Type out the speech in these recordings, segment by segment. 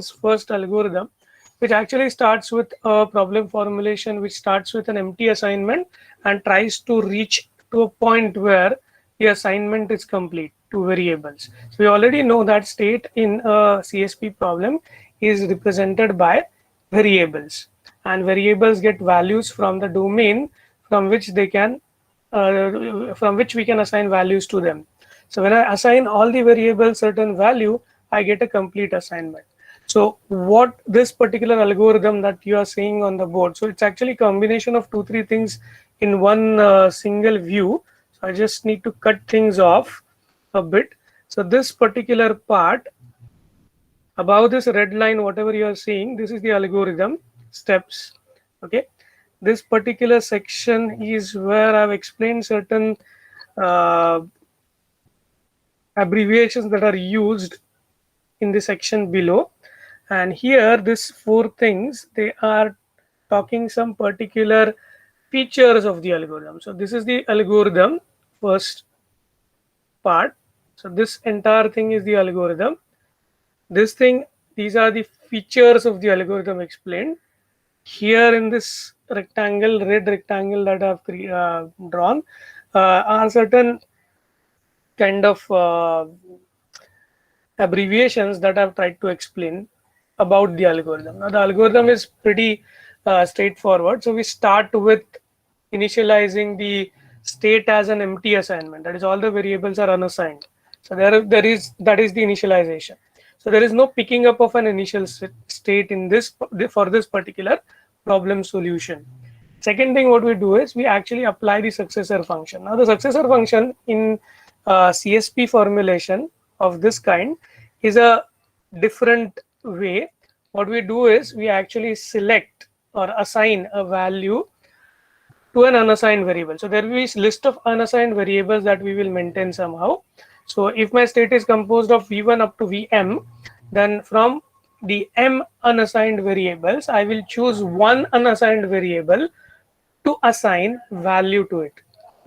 first algorithm, which actually starts with a problem formulation which starts with an empty assignment and tries to reach to a point where the assignment is complete to variables. So we already know that state in a CSP problem is represented by variables, and variables get values from the domain from which they can from which we can assign values to them. So when I assign all the variables certain value, I get a complete assignment. So what this particular algorithm that you are seeing on the board, so it's actually a combination of 2-3 things in one single view. So I just need to cut things off a bit. So this particular part, above this red line, whatever you are seeing, this is the algorithm steps. Okay, this particular section is where I've explained certain uh, abbreviations that are used in the section below, and here this 4 things, they are talking some particular features of the algorithm. So this is the algorithm first part. So this entire thing is the algorithm. This thing, these are the features of the algorithm explained. Here in this rectangle, red rectangle that I've drawn, are certain kind of abbreviations that I've tried to explain about the algorithm. Now the algorithm is pretty straightforward. So we start with initializing the state as an empty assignment. That is, all the variables are unassigned. So that is the initialization. So there is no picking up of an initial state in this for this particular problem solution. Second thing what we do is we actually apply the successor function. Now the successor function in CSP formulation of this kind is a different way. What we do is we actually select or assign a value to an unassigned variable. So there will be a list of unassigned variables that we will maintain somehow. So if my state is composed of v1 up to vm, then from the m unassigned variables, I will choose one unassigned variable to assign value to it.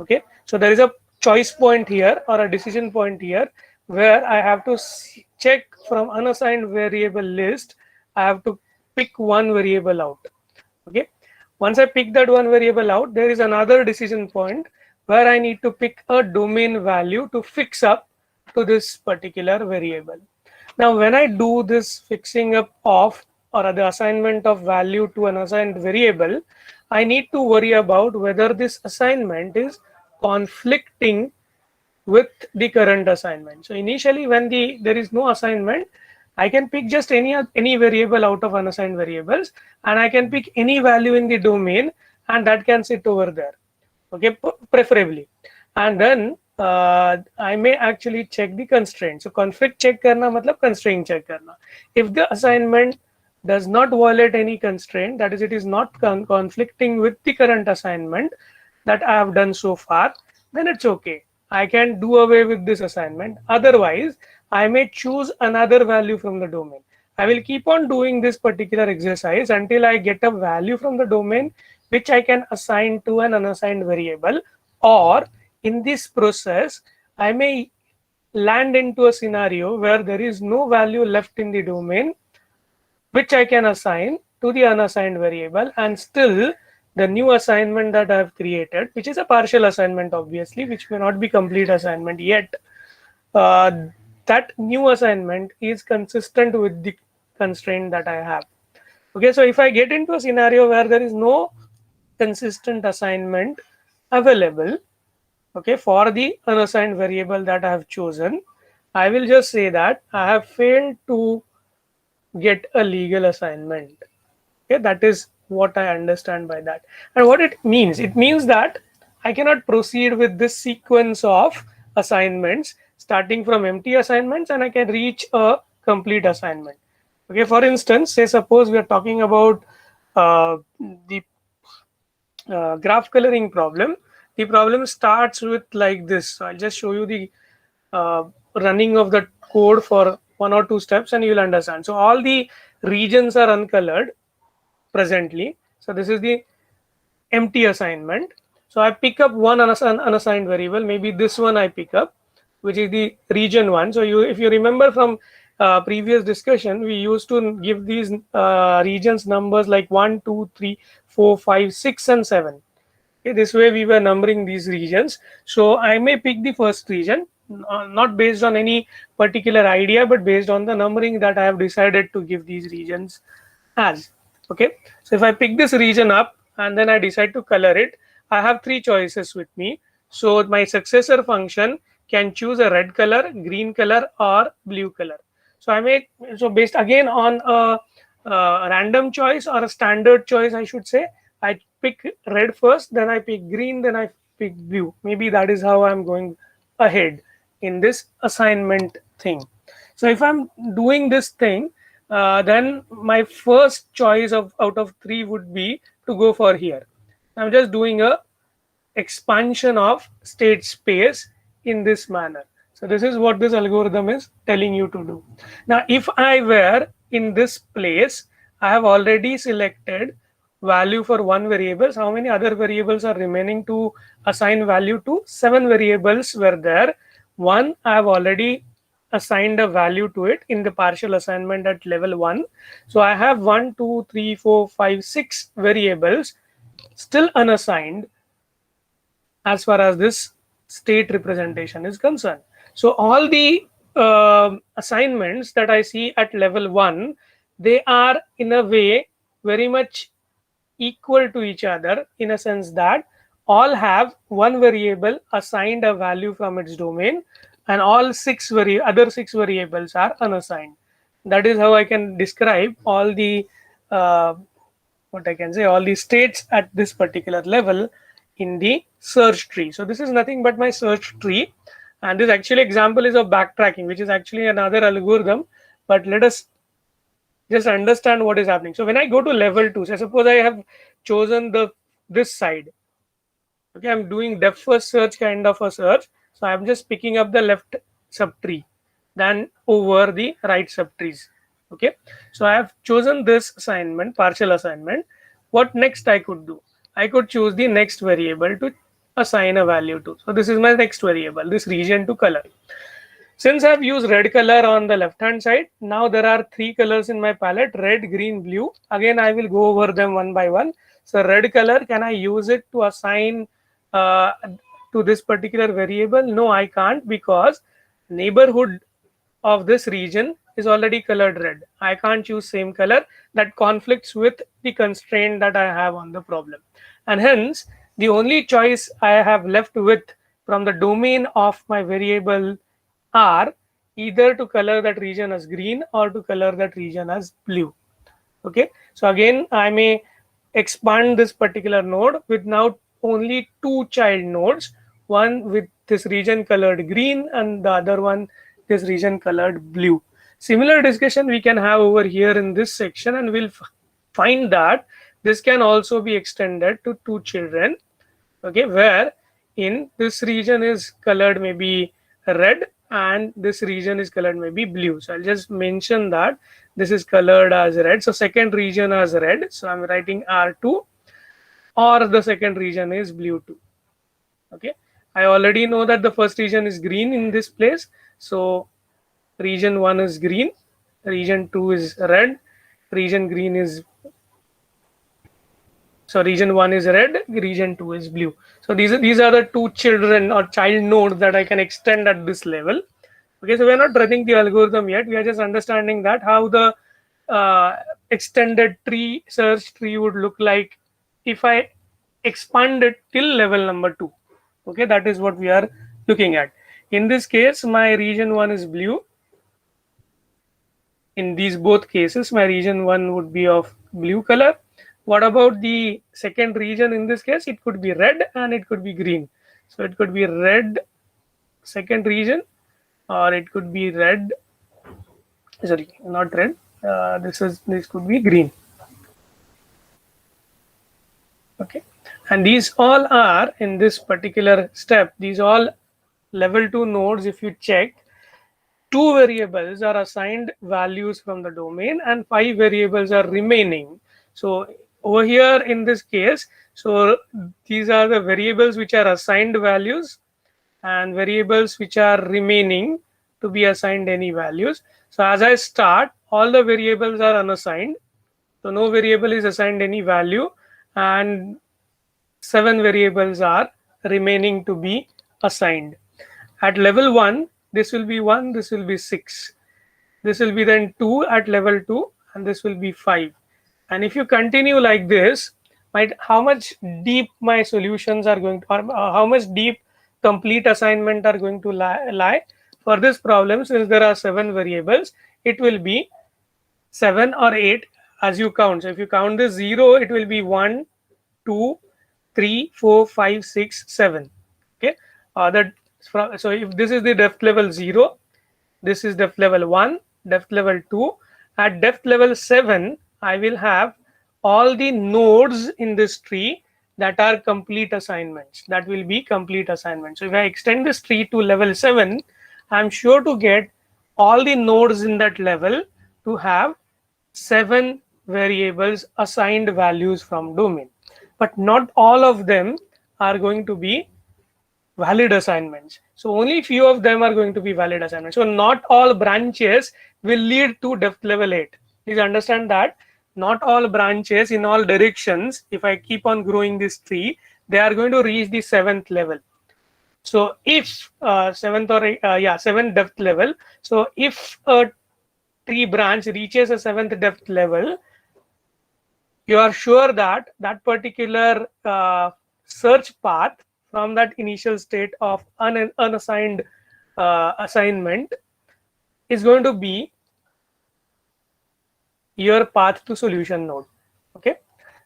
Okay, so there is a choice point here or a decision point here where I have to check from unassigned variable list. I have to pick one variable out. Okay, once I pick that one variable out, there is another decision point where I need to pick a domain value to fix up to this particular variable. Now when I do this fixing up of or the assignment of value to an assigned variable, I need to worry about whether this assignment is conflicting with the current assignment. So initially when there is no assignment, I can pick just any variable out of unassigned variables, and I can pick any value in the domain, and that can sit over there. Okay, preferably. And then I may actually check the constraint. So conflict check karna matlab constraint check karna. If the assignment does not violate any constraint, that is, it is not conflicting with the current assignment that I have done so far, then it's okay. I can do away with this assignment. Otherwise, I may choose another value from the domain. I will keep on doing this particular exercise until I get a value from the domain which I can assign to an unassigned variable, or in this process, I may land into a scenario where there is no value left in the domain which I can assign to the unassigned variable, and still the new assignment that I have created, which is a partial assignment obviously, which may not be complete assignment yet, that new assignment is consistent with the constraint that I have. Okay, so if I get into a scenario where there is no consistent assignment available, okay, for the unassigned variable that I have chosen, I will just say that I have failed to get a legal assignment. Okay, that is what I understand by that. And what it means that I cannot proceed with this sequence of assignments starting from empty assignments, and I can reach a complete assignment. Okay, for instance, say suppose we are talking about the graph coloring problem. The problem starts with like this. So I'll just show you the running of the code for 1 or 2 steps, and you'll understand. So all the regions are uncolored presently. So this is the empty assignment. So I pick up one unassigned variable. Maybe this one I pick up, which is the region one. So if you remember from previous discussion, we used to give these regions numbers like 1, 2, 3, 4, 5, 6, and 7. Okay, this way we were numbering these regions. So I may pick the first region, not based on any particular idea, but based on the numbering that I have decided to give these regions as. Okay, so if I pick this region up and then I decide to color it, I have three choices with me. So my successor function can choose a red color, green color, or blue color. So I may, so based again on a random choice or a standard choice, I should say, I pick red first, then I pick green, then I pick blue. Maybe that is how I'm going ahead in this assignment thing. So if I'm doing this thing, then my first choice of out of three would be to go for here. I'm just doing a expansion of state space in this manner. So this is what this algorithm is telling you to do. Now, if I were in this place, I have already selected value for one variable. How many other variables are remaining to assign value to? 7 variables were there. One, I have already assigned a value to it in the partial assignment at level 1. So I have 1, 2, 3, 4, 5, 6 variables still unassigned as far as this state representation is concerned. So all the assignments that I see at level 1, they are in a way very much equal to each other, in a sense that all have one variable assigned a value from its domain, and all other six variables are unassigned. That is how I can describe all the what I can say, all the states at this particular level in the search tree. So this is nothing but my search tree, and this actually example is of backtracking, which is actually another algorithm. But let us just understand what is happening. So when I go to level 2, so suppose I have chosen this side. Okay, I'm doing depth first search kind of a search. So I'm just picking up the left subtree than over the right subtrees. Okay, so I have chosen this assignment, partial assignment. What next I could do? I could choose the next variable to assign a value to. So this is my next variable, this region to color. Since I've used red color on the left hand side, now there are three colors in my palette: red, green, blue. Again, I will go over them one by one. So red color, can I use it to assign uh, to this particular variable? No, I can't, because neighborhood of this region is already colored red. I can't choose same color. That conflicts with the constraint that I have on the problem. And hence, the only choice I have left with from the domain of my variable are either to color that region as green or to color that region as blue. Okay, so again, I may expand this particular node with now only two child nodes, one with this region colored green and the other one this region colored blue. Similar discussion we can have over here in this section, and we'll find that this can also be extended to two children. Okay, where in this region is colored maybe red and this region is colored maybe blue. So I'll just mention that this is colored as red, so second region as red, so I'm writing R2, or the second region is blue 2. Okay, I already know that the first region is green in this place, so region 1 is green, region 2 is red, region green is, so region 1 is red, region 2 is blue. So these are the two children or child nodes that I can extend at this level. Okay, so we're not running the algorithm yet. We are just understanding that how the extended tree, search tree would look like if I expand it till level number 2. Okay, that is what we are looking at. In this case, my region 1 is blue. In these both cases, my region 1 would be of blue color. What about the second region? In this case, it could be red and it could be green. So it could be red second region, or it could be red, sorry, not red, this could be green. Okay, and these all are in this particular step, these all level 2 nodes. If you check, 2 variables are assigned values from the domain and 5 variables are remaining. So over here in this case, so these are the variables which are assigned values and variables which are remaining to be assigned any values. So as I start, all the variables are unassigned. So no variable is assigned any value, and 7 variables are remaining to be assigned. At level 1, this will be 1, this will be 6. This will be then 2 at level 2, and this will be 5. And if you continue like this, how much deep my solutions are going to, or how much deep complete assignment are going to lie for this problem, since there are 7 variables, it will be 7 or 8 as you count. So if you count this 0, it will be 1, 2, 3, 4, 5, 6, 7. Okay. So if this is the depth level 0, this is depth level 1, depth level 2. At depth level 7, I will have all the nodes in this tree that are complete assignments. That will be complete assignments. So if I extend this tree to level 7, I'm sure to get all the nodes in that level to have 7 variables assigned values from domain. But not all of them are going to be valid assignments. So only few of them are going to be valid assignments. So not all branches will lead to depth level 8. Please understand that not all branches in all directions, if I keep on growing this tree, they are going to reach the 7th level. So if 7th depth level. So if a tree branch reaches a 7th depth level, you are sure that that particular search path from that initial state of unassigned assignment is going to be your path to solution node. Okay,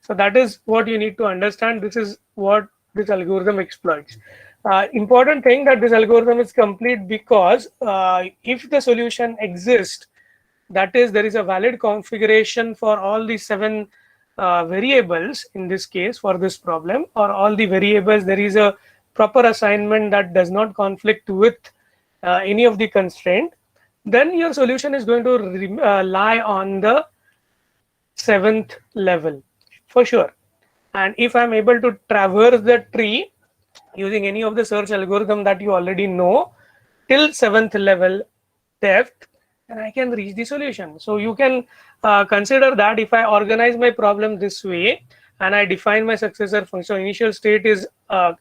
so that is what you need to understand. This is what this algorithm exploits. Important thing that this algorithm is complete because if the solution exists, that is, there is a valid configuration for all the 7 variables in this case for this problem, or all the variables, there is a proper assignment that does not conflict with any of the constraint, then your solution is going to lie on the 7th level for sure. And if I'm able to traverse the tree using any of the search algorithm that you already know till 7th level depth, and I can reach the solution. So you can consider that if I organize my problem this way and I define my successor function. So initial state is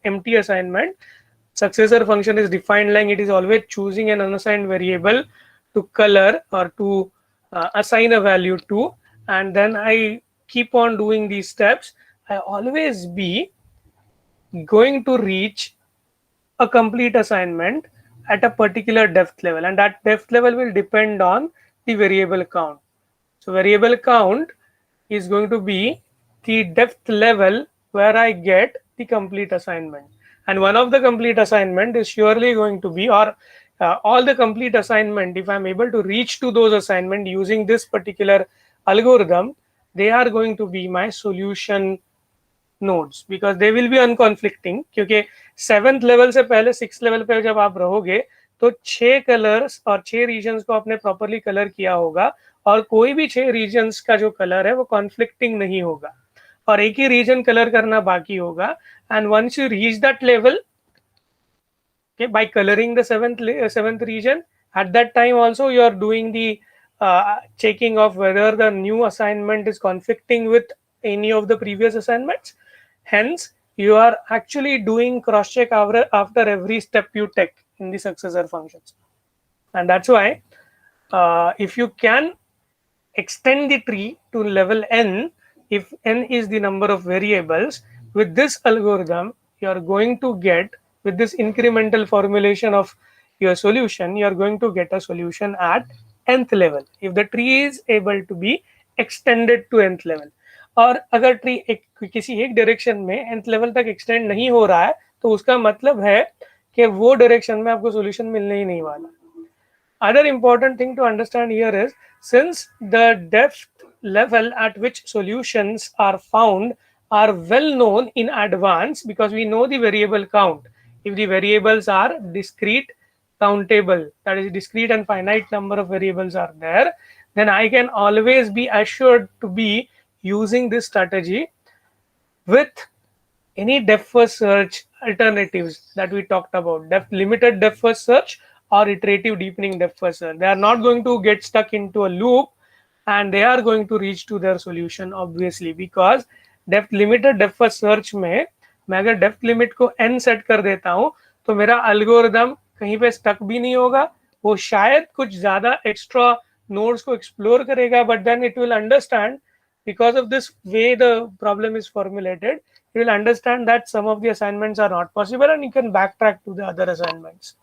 empty assignment. Successor function is defined like it is always choosing an unassigned variable to color or to assign a value to, and then I keep on doing these steps. I always be going to reach a complete assignment at a particular depth level, and that depth level will depend on the variable count. So variable count is going to be the depth level where I get the complete assignment, and one of the complete assignment is surely going to be, or all the complete assignment, if I'm able to reach to those assignment using this particular algorithm, they are going to be my solution nodes because they will be unconflicting, क्योंकि 7th level से पहले 6th level पे जब आप रहोगे तो 6 colours और 6 regions को आपने प्रॉपर्ली कलर किया होगा, और कोई भी 6 रीजन्स का जो कलर है वो कॉन्फ्लिक्टिंग नहीं होगा, और एक ही रीजन कलर करना बाकी होगा. And once you reach that level, okay, by coloring the seventh region, at that time also you are doing the checking of whether the new assignment is conflicting with any of the previous assignments. Hence you are actually doing cross check after every step you take in the successor functions. And that's why if you can extend the tree to level n, if n is the number of variables, with this algorithm you are going to get, with this incremental formulation of your solution, you are going to get a solution at nth level if the tree is able to be extended to nth level. और अगर tree किसी एक direction में nth level तक extend नहीं हो रहा है तो उसका मतलब है कि वो डायरेक्शन में आपको सॉल्यूशन मिलने ही नहीं वाला. Other important thing to understand here is, since the depth level at which solutions are found are well known in advance, because we know the variable count. If the variables are discrete countable, that is discrete and finite number of variables are there, then I can always be assured to be using this strategy with any depth first search alternatives that we talked about, limited depth first search or iterative deepening depth first search. They are not going to get stuck into a loop, and they are going to reach to their solution obviously, because limited depth first search में मैं अगर depth limit को n set कर देता हूं तो मेरा algorithm कहीं पे स्टक भी नहीं होगा, वो शायद कुछ ज्यादा एक्स्ट्रा नोड्स को एक्सप्लोर करेगा, but then it will understand, because of this way the problem is formulated, you will understand that some of the assignments are not possible and you can backtrack to the other assignments.